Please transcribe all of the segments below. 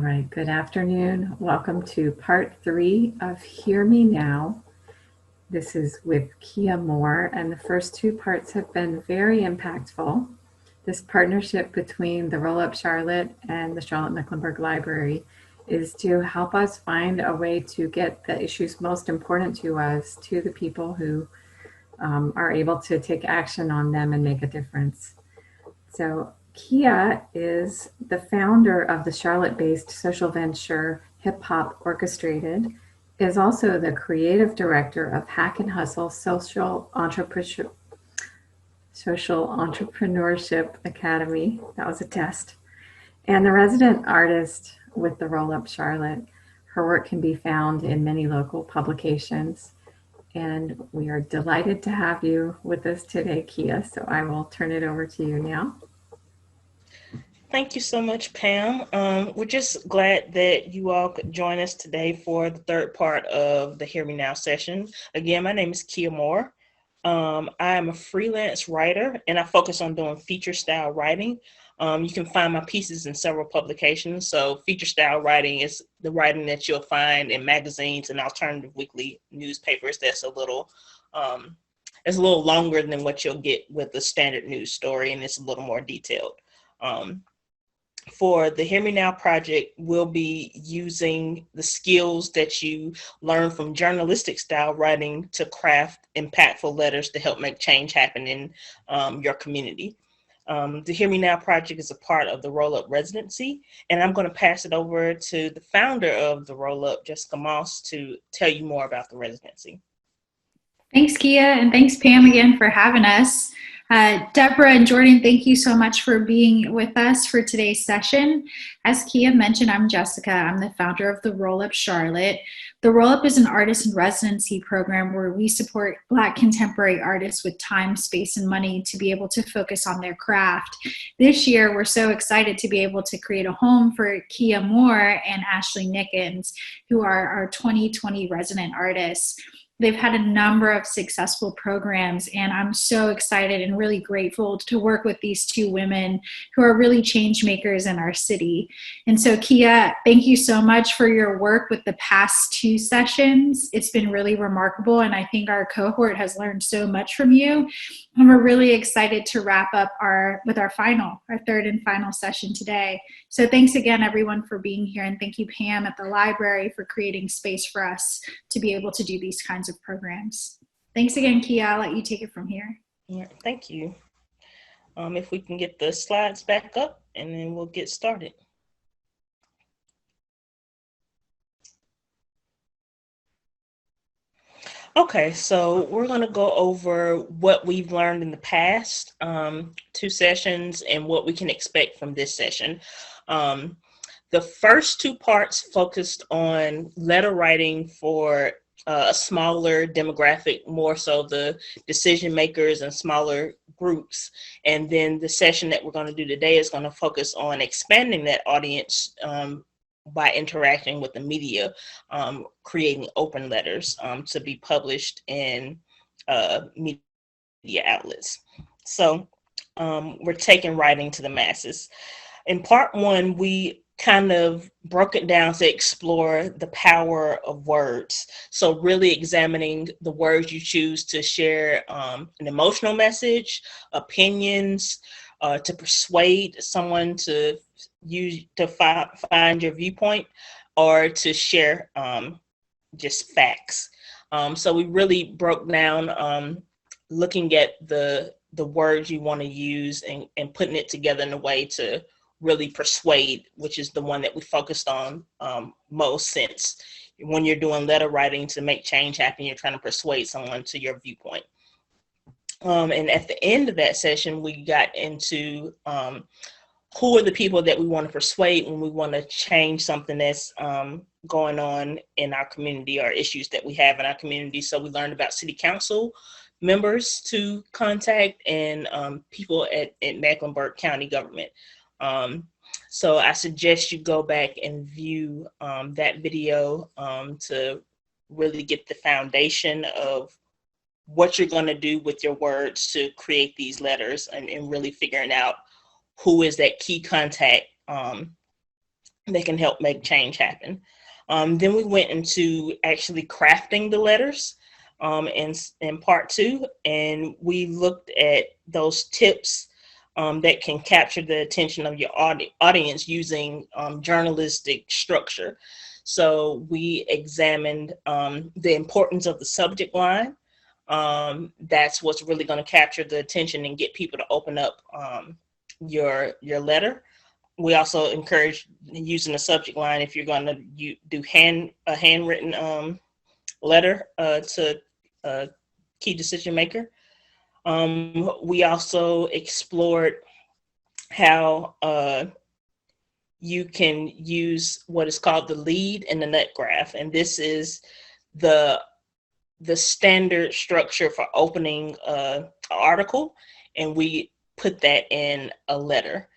right, good afternoon. Welcome to part 3 of Hear Me Now. This is with Kia Moore, and the first 2 parts have been very impactful. This partnership between the Roll Up Charlotte and the Charlotte Mecklenburg Library is to help us find a way to get the issues most important to us to the people who are able to take action on them and make a difference. So Kia is the founder of the Charlotte-based social venture Hip Hop Orchestrated, is also the creative director of Hack and Hustle Social Entrepreneurship Academy. That was a test. And the resident artist with the Roll Up Charlotte. Her work can be found in many local publications. And we are delighted to have you with us today, Kia. So I will turn it over to you now. Thank you so much, Pam. We're just glad that you all could join us today for the third part of the Hear Me Now session. Again, my name is Kia Moore. I am a freelance writer and I focus on doing feature style writing. You can find my pieces in several publications. So feature style writing is the writing that you'll find in magazines and alternative weekly newspapers that's a little longer than what you'll get with the standard news story, and it's a little more detailed. For the Hear Me Now project, we'll be using the skills that you learn from journalistic style writing to craft impactful letters to help make change happen in your community. The Hear Me Now project is a part of the Roll Up residency, and I'm going to pass it over to the founder of the Roll Up, Jessica Moss, to tell you more about the residency. Thanks, Kia, and thanks, Pam, again for having us. Deborah and Jordan, thank you so much for being with us for today's session. As Kia mentioned, I'm Jessica. I'm the founder of the Roll Up Charlotte. The Roll Up is an artist in residency program where we support Black contemporary artists with time, space, and money to be able to focus on their craft. This year, we're so excited to be able to create a home for Kia Moore and Ashley Nickens, who are our 2020 resident artists. They've had a number of successful programs, and I'm so excited and really grateful to work with these two women who are really change makers in our city. And so, Kia, thank you so much for your work with the past 2 sessions. It's been really remarkable, and I think our cohort has learned so much from you. And we're really excited to wrap up our third and final session today. So thanks again, everyone, for being here. And thank you, Pam, at the library for creating space for us to be able to do these kinds of programs. Thanks again, Kia. I'll let you take it from here. Yeah, thank you. If we can get the slides back up, and then we'll get started. Okay, so we're going to go over what we've learned in the past 2 sessions and what we can expect from this session. The first 2 parts focused on letter writing for a smaller demographic, more so the decision makers and smaller groups. And then the session that we're going to do today is going to focus on expanding that audience by interacting with the media, creating open letters to be published in media outlets. So we're taking writing to the masses. In part 1, we kind of broke it down to explore the power of words. So really examining the words you choose to share an emotional message, opinions, to persuade someone to use to find your viewpoint, or to share just facts. So we really broke down looking at the words you want to use and putting it together in a way to really persuade, which is the one that we focused on most, since when you're doing letter writing to make change happen, you're trying to persuade someone to your viewpoint. And at the end of that session, we got into who are the people that we want to persuade when we want to change something that's going on in our community, or issues that we have in our community. So we learned about city council members to contact and people at Mecklenburg County government. So I suggest you go back and view that video to really get the foundation of what you're going to do with your words to create these letters, and really figuring out who is that key contact that can help make change happen. Then we went into actually crafting the letters in part 2, and we looked at those tips that can capture the attention of your audience using journalistic structure. So we examined the importance of the subject line. That's what's really going to capture the attention and get people to open up your letter. We also encourage using a subject line if you're going to do a handwritten letter to a key decision maker. We also explored how you can use what is called the lead and the nut graph, and this is the standard structure for opening an article, and we put that in a letter.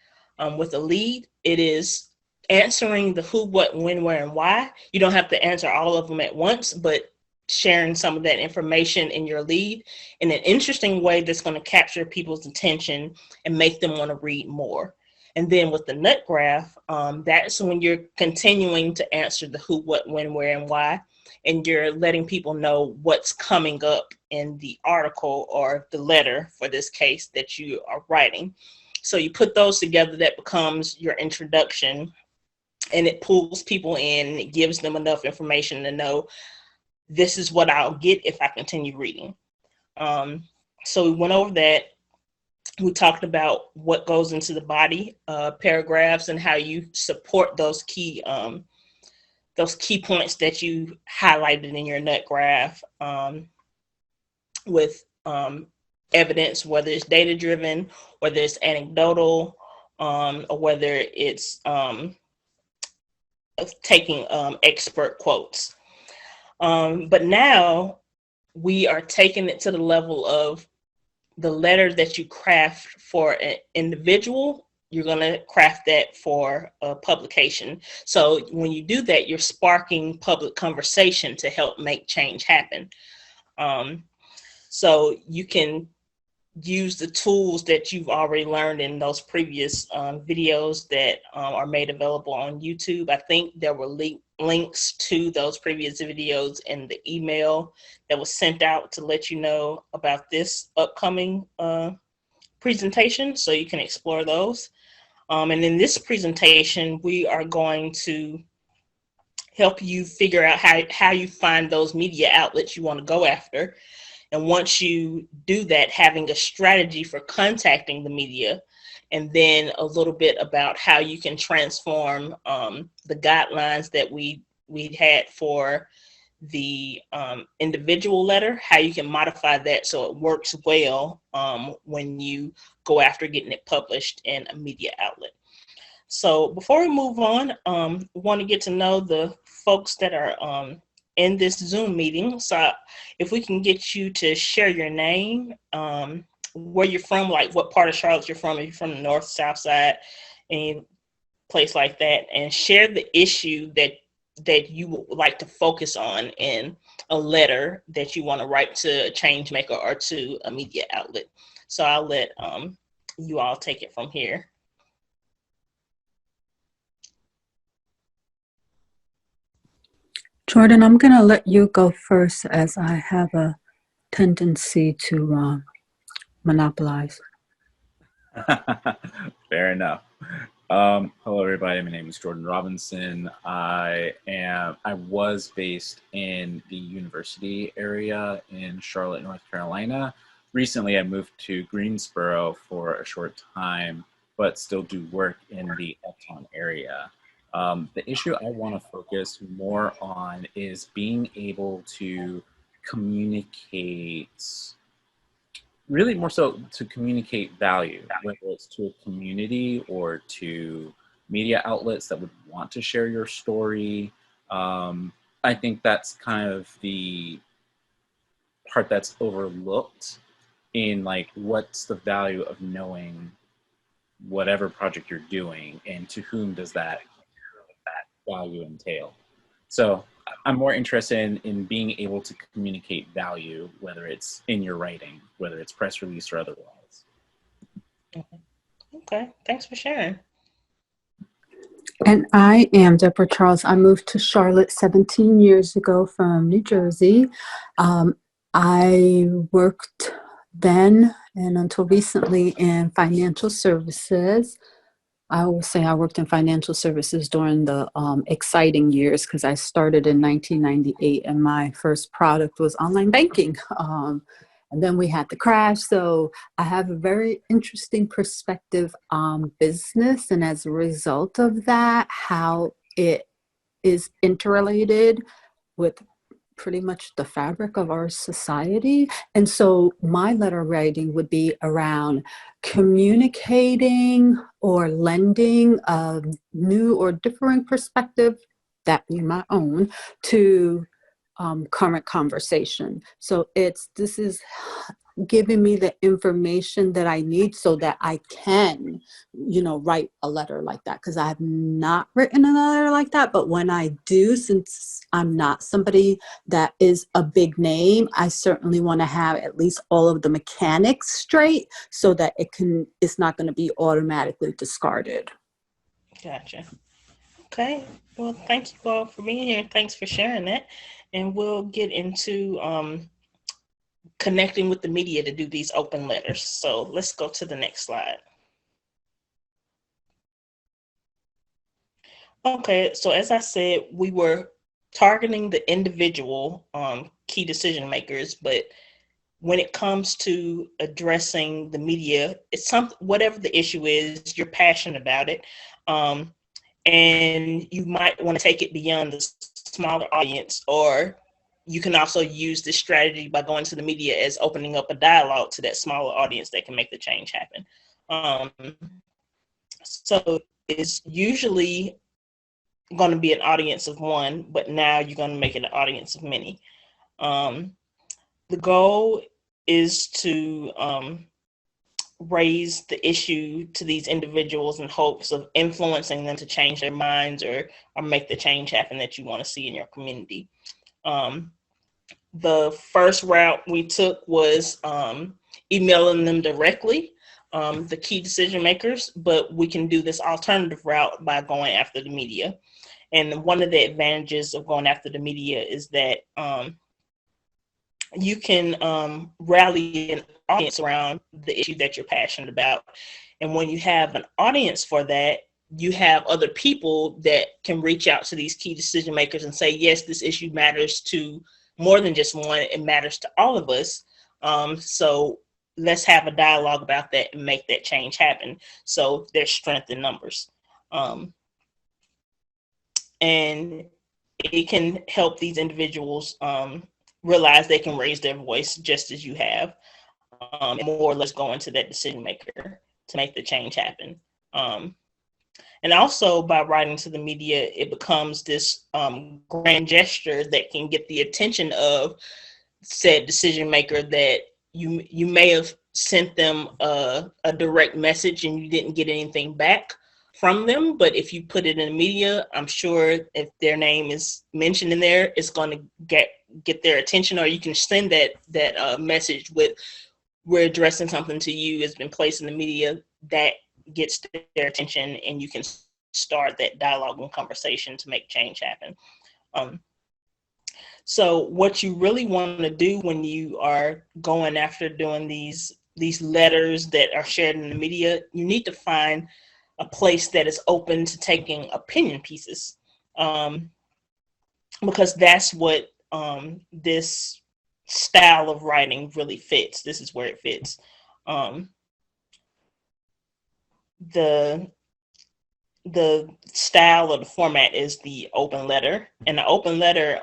With a lead, it is answering the who, what, when, where, and why. You don't have to answer all of them at once, but sharing some of that information in your lead in an interesting way that's going to capture people's attention and make them want to read more. And then with the nut graph, that's when you're continuing to answer the who, what, when, where, and why, and you're letting people know what's coming up in the article or the letter, for this case, that you are writing. So you put those together, that becomes your introduction, and it pulls people in, and it gives them enough information to know this is what I'll get if I continue reading. So we went over that. We talked about what goes into the body paragraphs and how you support those key points that you highlighted in your nut graph with evidence, whether it's data driven, whether it's anecdotal, or whether it's taking expert quotes. But now we are taking it to the level of the letter that you craft for an individual. You're going to craft that for a publication. So when you do that, you're sparking public conversation to help make change happen. So you can use the tools that you've already learned in those previous videos that are made available on YouTube. I think there were links to those previous videos in the email that was sent out to let you know about this upcoming presentation, so you can explore those. And in this presentation, we are going to help you figure out how you find those media outlets you want to go after. And once you do that, having a strategy for contacting the media, and then a little bit about how you can transform the guidelines that we had for the individual letter, how you can modify that so it works well when you go after getting it published in a media outlet. So before we move on, we want to get to know the folks that are in this Zoom meeting. So if we can get you to share your name, where you're from, like what part of Charlotte you're from, if you're from the north, south side, any place like that, and share the issue that you would like to focus on in a letter that you want to write to a change maker or to a media outlet. So I'll let you all take it from here. Jordan, I'm going to let you go first, as I have a tendency to monopolize. Fair enough. Hello, everybody. My name is Jordan Robinson. I was based in the university area in Charlotte, North Carolina. Recently, I moved to Greensboro for a short time, but still do work in the Uptown area. The issue I want to focus more on is being able to communicate, really more so to communicate value, whether it's to a community or to media outlets that would want to share your story. I think that's kind of the part that's overlooked in, like, what's the value of knowing whatever project you're doing and to whom does that value entail. So I'm more interested in being able to communicate value, whether it's in your writing, whether it's press release or otherwise. Okay, thanks for sharing. And I am Deborah Charles. I moved to Charlotte 17 years ago from New Jersey. I worked then and until recently in financial services. I always say I worked in financial services during the exciting years because I started in 1998 and my first product was online banking. And then we had the crash. So I have a very interesting perspective on business. And as a result of that, how it is interrelated with pretty much the fabric of our society. And so my letter writing would be around communicating or lending a new or differing perspective, that being my own, to current conversation. So this is giving me the information that I need so that I can, write a letter like that. Because I have not written a letter like that. But when I do, since I'm not somebody that is a big name, I certainly want to have at least all of the mechanics straight so that it's not going to be automatically discarded. Gotcha. Okay. Well, thank you all for being here. Thanks for sharing that. And we'll get into connecting with the media to do these open letters. So let's go to the next slide. Okay, so as I said, we were targeting the individual key decision makers, but when it comes to addressing the media, it's whatever the issue is, you're passionate about it, and you might want to take it beyond the smaller audience, or you can also use this strategy by going to the media as opening up a dialogue to that smaller audience that can make the change happen. So it's usually going to be an audience of one, but now you're going to make it an audience of many. The goal is to raise the issue to these individuals in hopes of influencing them to change their minds or make the change happen that you want to see in your community. The first route we took was emailing them directly, the key decision makers, but we can do this alternative route by going after the media. And one of the advantages of going after the media is that you can rally an audience around the issue that you're passionate about. And when you have an audience for that, you have other people that can reach out to these key decision makers and say, yes, this issue matters to more than just one, it matters to all of us. So let's have a dialogue about that and make that change happen. So there's strength in numbers. And it can help these individuals realize they can raise their voice just as you have, and more or less go into that decision maker to make the change happen. And also by writing to the media, it becomes this grand gesture that can get the attention of said decision maker that you may have sent them a direct message and you didn't get anything back from them. But if you put it in the media, I'm sure if their name is mentioned in there, it's going to get their attention, or you can send that message with, we're addressing something to you, has been placed in the media, that gets their attention, and you can start that dialogue and conversation to make change happen. So what you really want to do when you are going after doing these letters that are shared in the media, you need to find a place that is open to taking opinion pieces, because that's what this style of writing really fits. This is where it fits. The style or the format is the open letter, and the open letter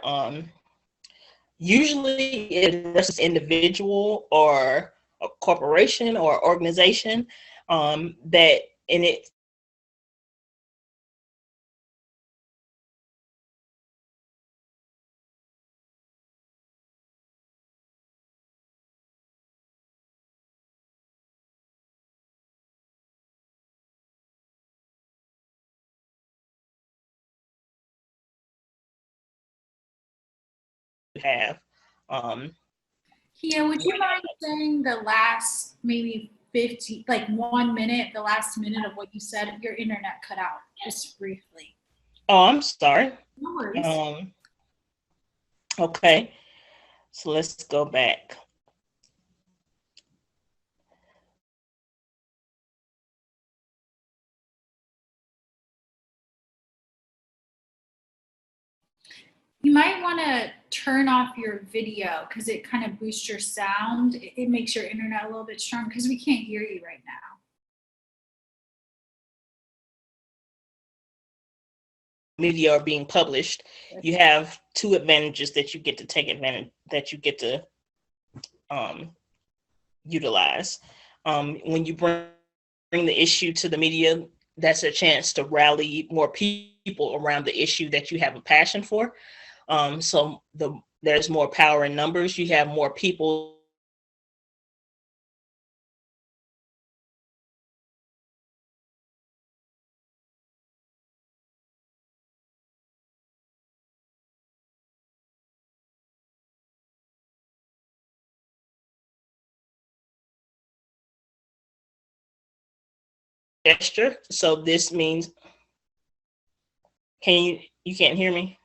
usually it addresses individual or a corporation or organization that in it have. Kia, would you mind saying the last maybe like 1 minute, the last minute of what you said, your internet cut out just briefly. Oh, I'm sorry. No worries. Okay, so let's go back. You might want to turn off your video because it kind of boosts your sound. It makes your internet a little bit strong because we can't hear you right now. Media are being published, you have two advantages that you get to take advantage, that you get to utilize. When you bring the issue to the media, that's a chance to rally more people around the issue that you have a passion for. So there's more power in numbers. You have more people gesture. So this means, you can't hear me?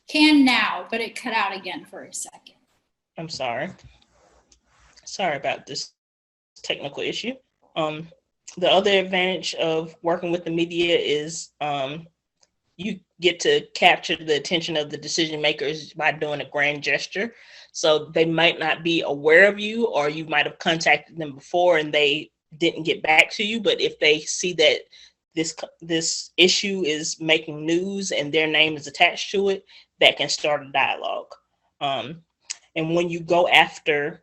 Can now, but it cut out again for a second. I'm sorry. Sorry about this technical issue. The other advantage of working with the media is you get to capture the attention of the decision makers by doing a grand gesture. So they might not be aware of you, or you might have contacted them before and they didn't get back to you. But if they see that this issue is making news and their name is attached to it, that can start a dialogue. And when you go after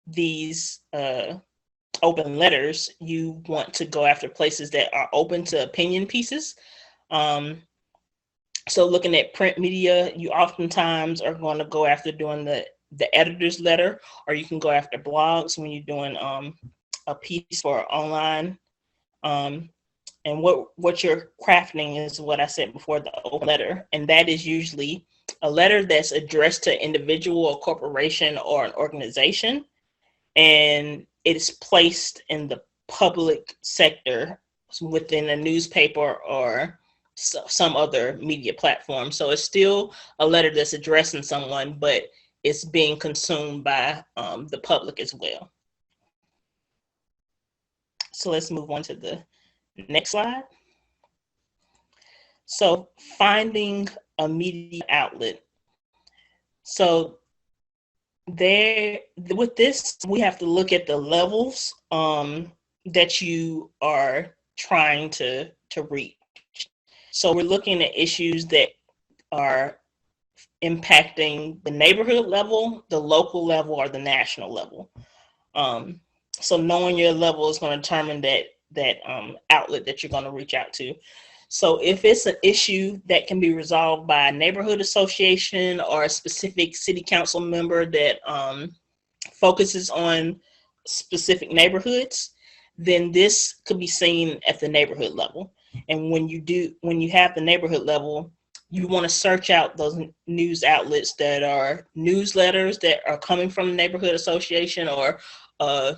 these open letters, you want to go after places that are open to opinion pieces. So looking at print media, you oftentimes are going to go after doing the editor's letter, or you can go after blogs when you're doing a piece for online. And what you're crafting is what I said before, the open letter. And that is usually a letter that's addressed to an individual, a corporation, or an organization. And it is placed in the public sector within a newspaper or some other media platform. So it's still a letter that's addressing someone, but it's being consumed by the public as well. So let's move on to the next slide. So finding a media outlet. So with this, we have to look at the levels that you are trying to reach. So we're looking at issues that are impacting the neighborhood level, the local level, or the national level. So knowing your level is going to determine that outlet that you're going to reach out to. So if it's an issue that can be resolved by a neighborhood association or a specific city council member that focuses on specific neighborhoods, then this could be seen at the neighborhood level. And when you have the neighborhood level, you want to search out those news outlets that are newsletters that are coming from the neighborhood association, or a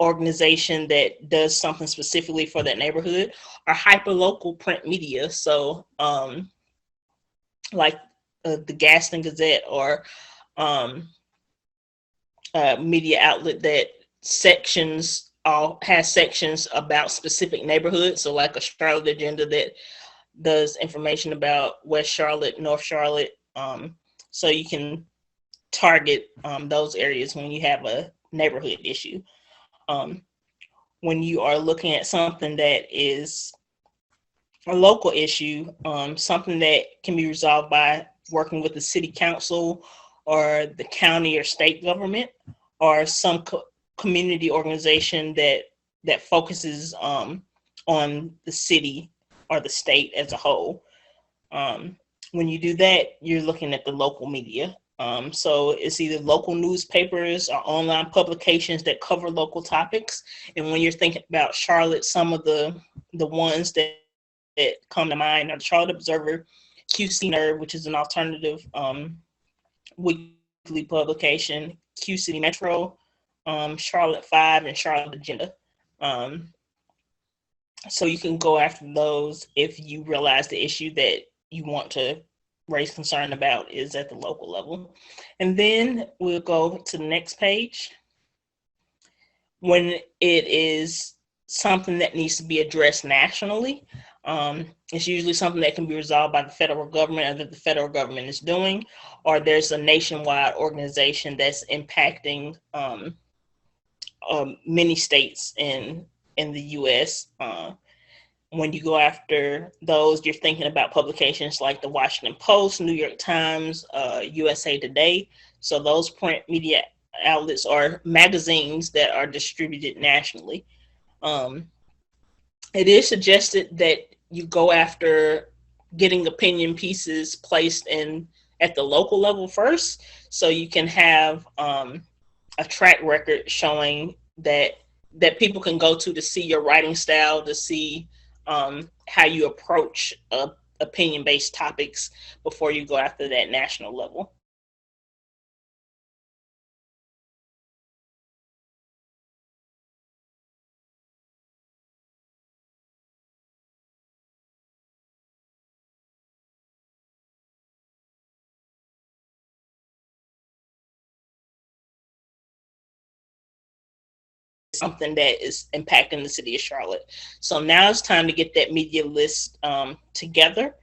organization that does something specifically for that neighborhood, or hyper-local print media. So like the Gaston Gazette, or media outlet that has sections about specific neighborhoods. So like a Charlotte Agenda that does information about West Charlotte, North Charlotte. So you can target those areas when you have a neighborhood issue. When you are looking at something that is a local issue, something that can be resolved by working with the city council or the county or state government, or some community organization that focuses on the city or the state as a whole. When you do that, you're looking at the local media. So it's either local newspapers or online publications that cover local topics. And when you're thinking about Charlotte, some of the ones that come to mind are the Charlotte Observer, QC Nerve, which is an alternative weekly publication, Q City Metro, Charlotte 5, and Charlotte Agenda. So you can go after those if you realize the issue that you want to raise concern about is at the local level. And then we'll go to the next page. When it is something that needs to be addressed nationally, it's usually something that can be resolved by the federal government or that the federal government is doing, or there's a nationwide organization that's impacting many states in the U.S. When you go after those, you're thinking about publications like the Washington Post, New York Times, USA Today. So those print media outlets are magazines that are distributed nationally. It is suggested that you go after getting opinion pieces placed in at the local level first, so you can have a track record showing that people can go to see your writing style, to see how you approach opinion-based topics before you go after that national level. Something that is impacting the city of Charlotte. So now it's time to get that media list together.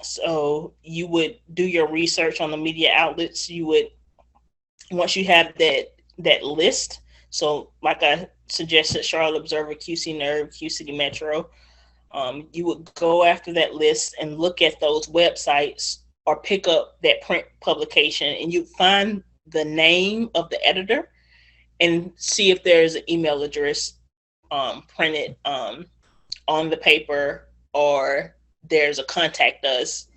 So you would do your research on the media outlets. You would, once you have that list, so like I suggested, Charlotte Observer, QC Nerve, Q City Metro, you would go after that list and look at those websites or pick up that print publication, and you find the name of the editor and see if there's an email address printed on the paper, or there's a contact us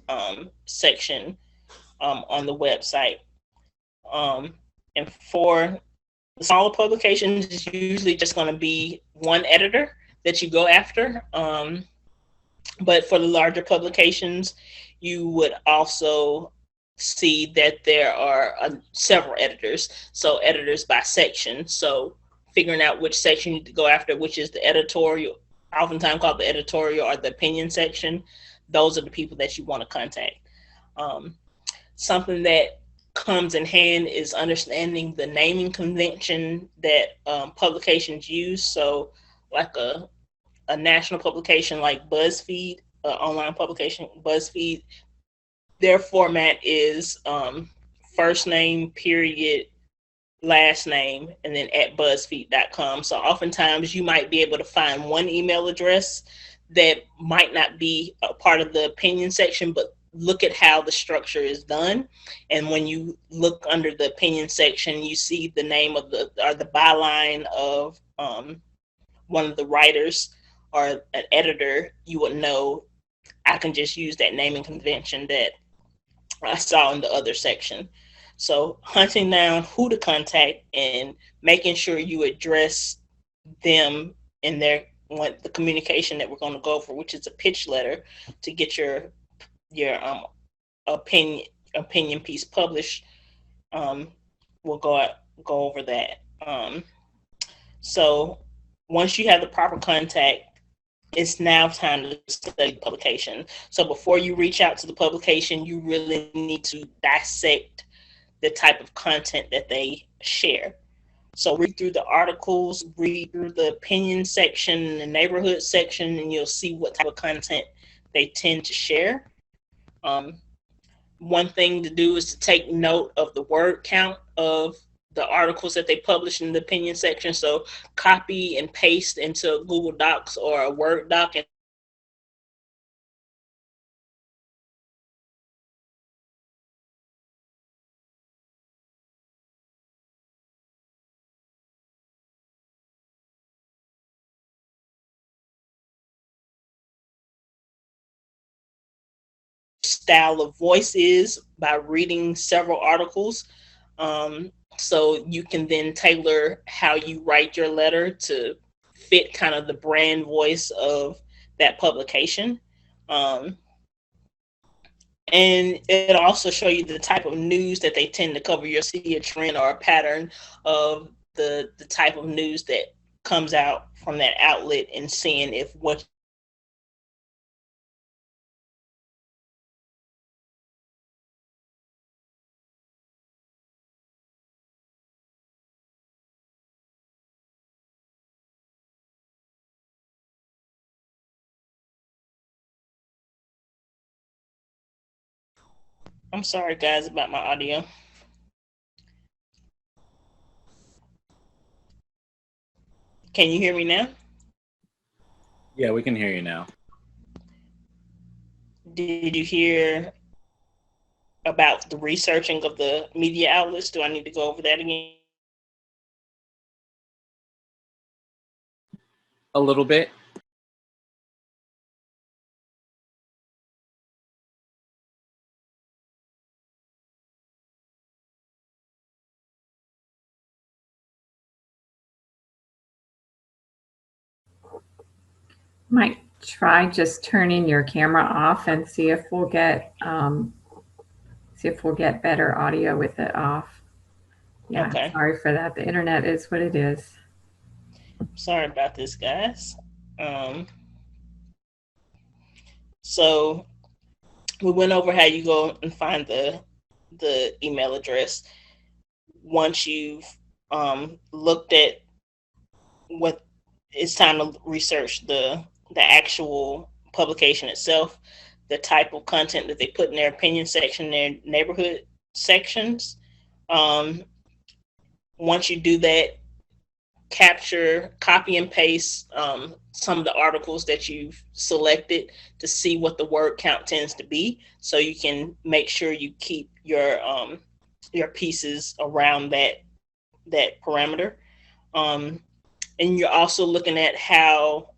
section on the website. And for the smaller publications, it's usually just going to be one editor that you go after. But for the larger publications, you would also see that there are several editors, so editors by section. So figuring out which section you need to go after, which is the editorial, oftentimes called the editorial or the opinion section. Those are the people that you want to contact. Something that comes in hand is understanding the naming convention that publications use. So like a national publication like BuzzFeed, online publication BuzzFeed, their format is first name, period, last name, and then at BuzzFeed.com. So oftentimes you might be able to find one email address that might not be a part of the opinion section, but look at how the structure is done. And when you look under the opinion section, you see the name of the byline of one of the writers or an editor, you would know I can just use that naming convention that I saw in the other section. So hunting down who to contact and making sure you address them in the communication that we're going to go for, which is a pitch letter to get your opinion piece published. We'll go over that. So once you have the proper contact, it's now time to study the publication. So before you reach out to the publication, you really need to dissect the type of content that they share. So read through the articles, read through the opinion section, the neighborhood section, and you'll see what type of content they tend to share. One thing to do is to take note of the word count of the articles that they publish in the opinion section. So copy and paste into Google Docs or a Word doc and style of voice is by reading several articles. So you can then tailor how you write your letter to fit kind of the brand voice of that publication. And it'll also show you the type of news that they tend to cover. You'll see a trend or a pattern of the type of news that comes out from that outlet, and seeing if what I'm sorry guys about my audio. Can you hear me now? Yeah, we can hear you now. Did you hear about the researching of the media outlets? Do I need to go over that again? A little bit. Might try just turning your camera off and see if we'll get better audio with it off. Yeah, Okay. sorry for that. The internet is what it is. Sorry about this, guys. So we went over how you go and find the email address. Once you've looked at what, it's time to research the actual publication itself, the type of content that they put in their opinion section, their neighborhood sections. Once you do that, copy and paste some of the articles that you've selected to see what the word count tends to be, so you can make sure you keep your pieces around that parameter. And you're also looking at how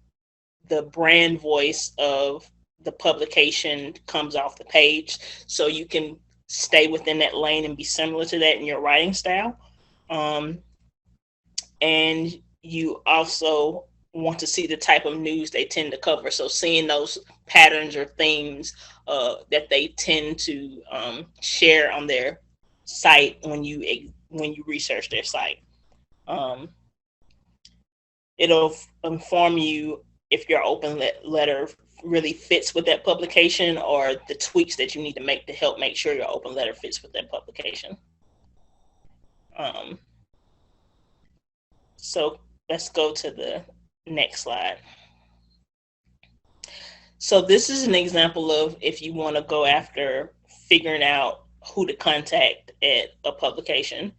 the brand voice of the publication comes off the page, so you can stay within that lane and be similar to that in your writing style. And you also want to see the type of news they tend to cover. So seeing those patterns or themes that they tend to share on their site when you research their site. It'll inform you if your open letter really fits with that publication, or the tweaks that you need to make to help make sure your open letter fits with that publication. So let's go to the next slide. So this is an example of if you want to go after figuring out who to contact at a publication.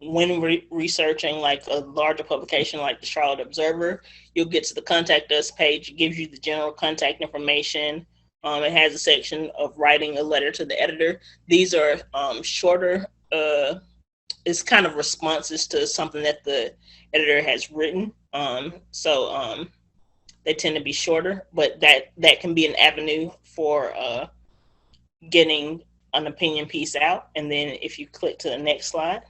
When researching like a larger publication like the Charlotte Observer, you'll get to the Contact Us page. It gives you the general contact information. It has a section of writing a letter to the editor. These are shorter, it's kind of responses to something that the editor has written. So they tend to be shorter, but that can be an avenue for getting an opinion piece out. And then if you click to the next slide,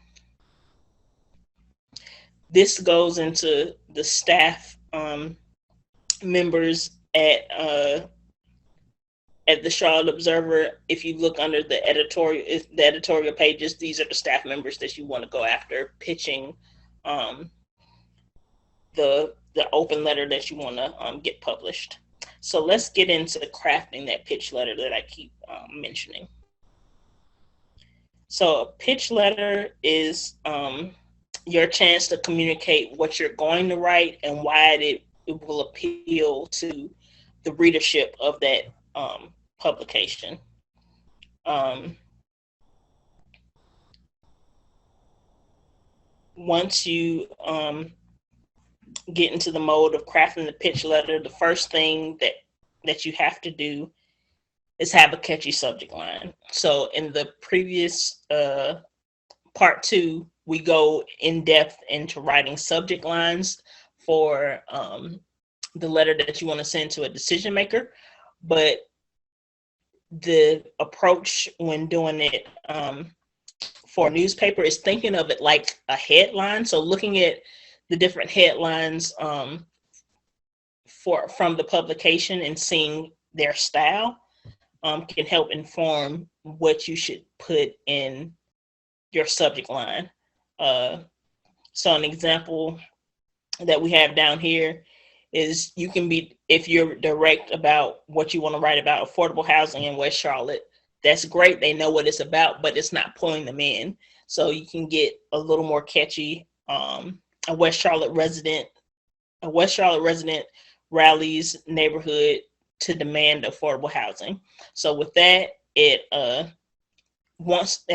this goes into the staff members at the Charlotte Observer. If you look under the editorial pages, these are the staff members that you want to go after pitching the open letter that you want to get published. So let's get into crafting that pitch letter that I keep mentioning. So a pitch letter is your chance to communicate what you're going to write and why it will appeal to the readership of that publication. Once you get into the mode of crafting the pitch letter, the first thing that you have to do is have a catchy subject line. So in the previous part 2, we go in depth into writing subject lines for the letter that you want to send to a decision maker. But the approach when doing it for a newspaper is thinking of it like a headline. So looking at the different headlines from the publication and seeing their style. can help inform what you should put in your subject line. So an example that we have down here is you can be, if you're direct about what you want to write about affordable housing in West Charlotte, that's great. They know what it's about, but it's not pulling them in. So you can get a little more catchy. A West Charlotte resident rallies neighborhood to demand affordable housing. So with that, it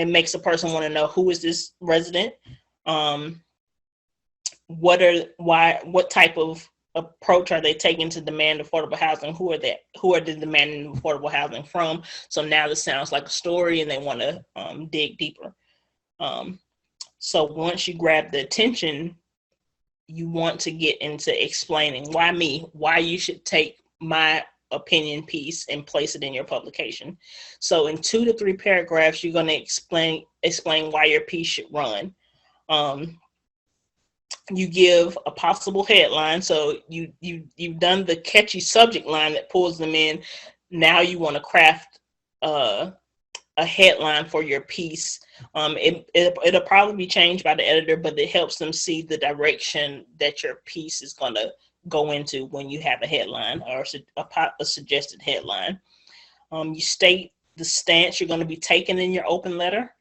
makes a person want to know, who is this resident? What type of approach are they taking to demand affordable housing? Who are they demanding affordable housing from? So now this sounds like a story, and they want to dig deeper. So once you grab the attention, you want to get into explaining why you should take my opinion piece and place it in your publication. So in 2 to 3 paragraphs, you're going to explain why your piece should run. You give a possible headline. So you've done the catchy subject line that pulls them in. Now you want to craft a headline for your piece. It'll probably be changed by the editor, but it helps them see the direction that your piece is going to go into when you have a headline or a suggested headline. You state the stance you're going to be taking in your open letter.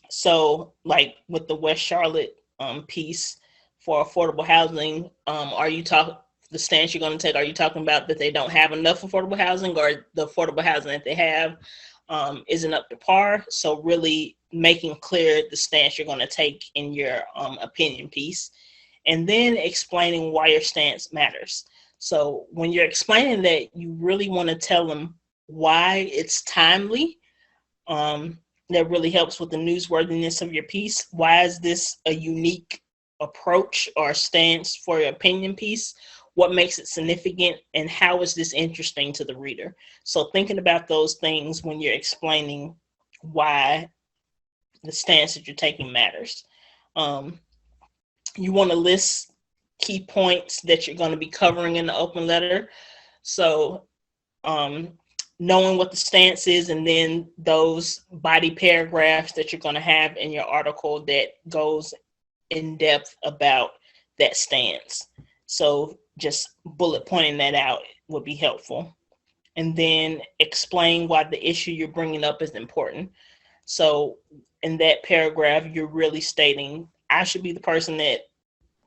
So like with the West Charlotte piece for affordable housing, the stance you're going to take, are you talking about that they don't have enough affordable housing, or the affordable housing that they have isn't up to par? So really making clear the stance you're going to take in your opinion piece, and then explaining why your stance matters. So when you're explaining that, you really want to tell them why it's timely. That really helps with the newsworthiness of your piece. Why is this a unique approach or stance for your opinion piece? What makes it significant, and how is this interesting to the reader? So thinking about those things when you're explaining why the stance that you're taking matters. You want to list key points that you're going to be covering in the open letter. So knowing what the stance is, and then those body paragraphs that you're going to have in your article that goes in depth about that stance. So just bullet pointing that out would be helpful. And then explain why the issue you're bringing up is important. So in that paragraph, you're really stating, I should be the person that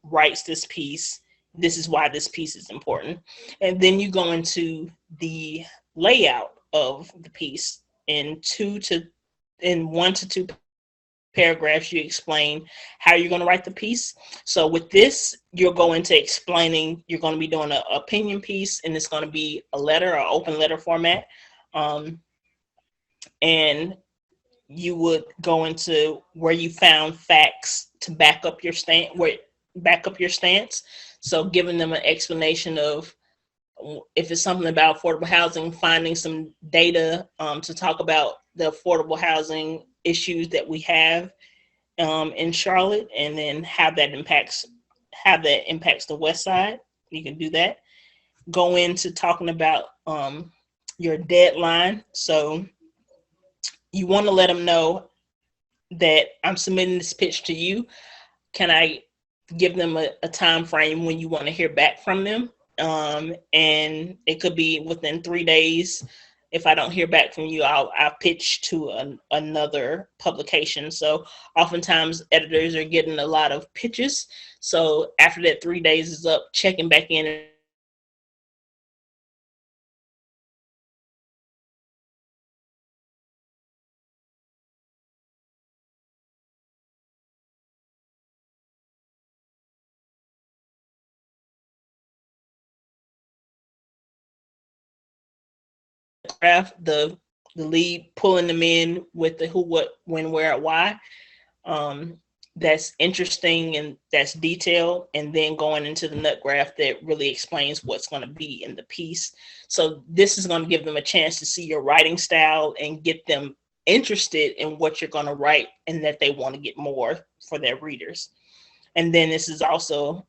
writes this piece. This is why this piece is important. And then you go into the layout of the piece. In 1 to 2 paragraphs, you explain how you're going to write the piece. So with this, you'll go into explaining, you're going to be doing an opinion piece, and it's going to be a letter or open letter format. And you would go into where you found facts to back up your stance. So giving them an explanation of, if it's something about affordable housing, finding some data to talk about the affordable housing issues that we have in Charlotte, and then how that impacts the West Side. You can do that. Go into talking about your deadline. So you want to let them know that I'm submitting this pitch to you. Can I give them a time frame when you want to hear back from them? And it could be within 3 days. If I don't hear back from you, I'll pitch to another publication. So oftentimes editors are getting a lot of pitches. So after that 3 days is up, checking back in. The lead pulling them in with the who, what, when, where, why. That's interesting and that's detailed, and then going into the nut graph that really explains what's going to be in the piece. So this is going to give them a chance to see your writing style and get them interested in what you're going to write, and that they want to get more for their readers. And then this is also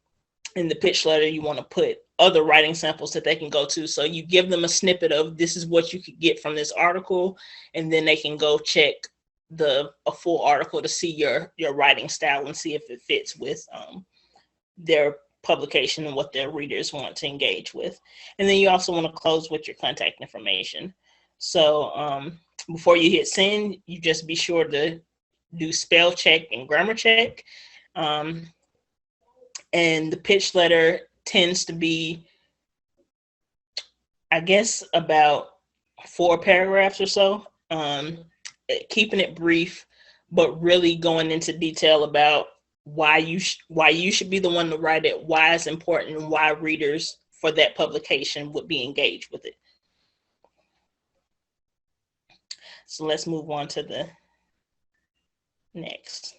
in the pitch letter, you want to put other writing samples that they can go to. So you give them a snippet of this is what you could get from this article, and then they can go check a full article to see your writing style and see if it fits with their publication and what their readers want to engage with. And then you also want to close with your contact information. So before you hit send, you just be sure to do spell check and grammar check. And the pitch letter tends to be, I guess, about 4 paragraphs or so, keeping it brief, but really going into detail about why you should be the one to write it, why it's important, and why readers for that publication would be engaged with it. So let's move on to the next.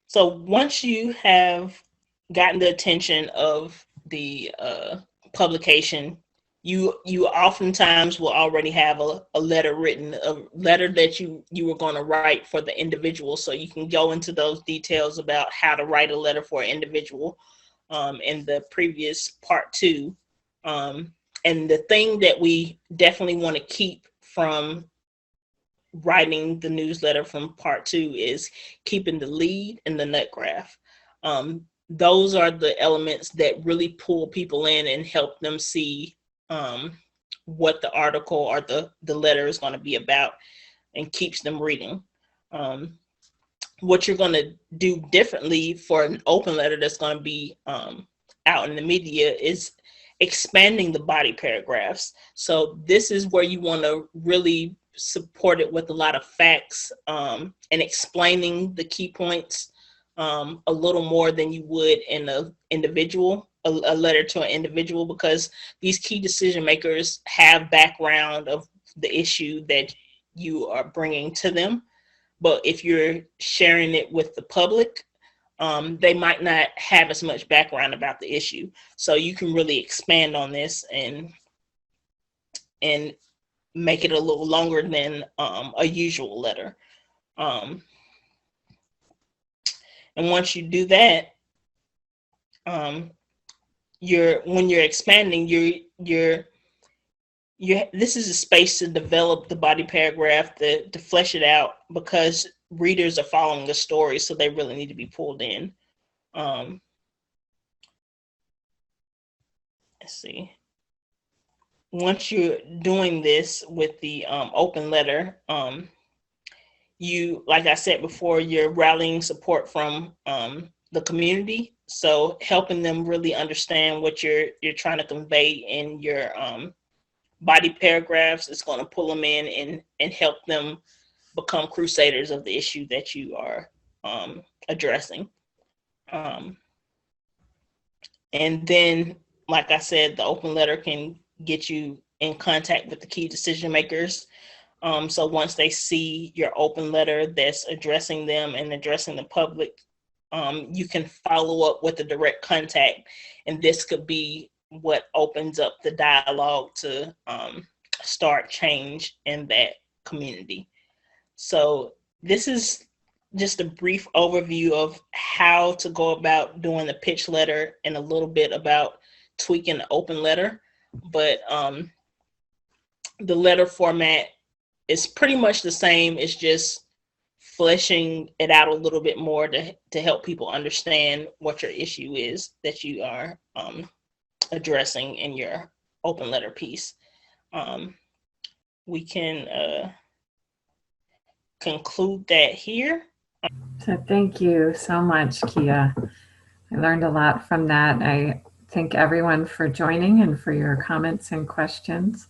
So once you have gotten the attention of the publication, you oftentimes will already have a letter written, a letter that you were going to write for the individual. So you can go into those details about how to write a letter for an individual in the previous part 2. And the thing that we definitely want to keep from writing the newsletter from part 2 is keeping the lead and the nut graph. Those are the elements that really pull people in and help them see what the article or the letter is going to be about, and keeps them reading. What you're going to do differently for an open letter that's going to be out in the media is expanding the body paragraphs. So this is where you want to really support it with a lot of facts and explaining the key points a little more than you would in a letter to an individual, because these key decision makers have background of the issue that you are bringing to them. But if you're sharing it with the public, they might not have as much background about the issue. So you can really expand on this and make it a little longer than a usual letter. And once you do that, when you're expanding, this is a space to develop the body paragraph, to flesh it out, because readers are following the story, so they really need to be pulled in. Let's see. Once you're doing this with the open letter, you, like I said before, you're rallying support from the community. So helping them really understand what you're trying to convey in your body paragraphs is going to pull them in and help them become crusaders of the issue that you are addressing. And then, like I said, the open letter can get you in contact with the key decision makers. So once they see your open letter that's addressing them and addressing the public, you can follow up with a direct contact. And this could be what opens up the dialogue to start change in that community. So this is just a brief overview of how to go about doing the pitch letter and a little bit about tweaking the open letter. But the letter format is pretty much the same. It's just fleshing it out a little bit more to help people understand what your issue is that you are addressing in your open letter piece. We can conclude that here. So thank you so much, Kia. I learned a lot from that. I thank everyone for joining and for your comments and questions.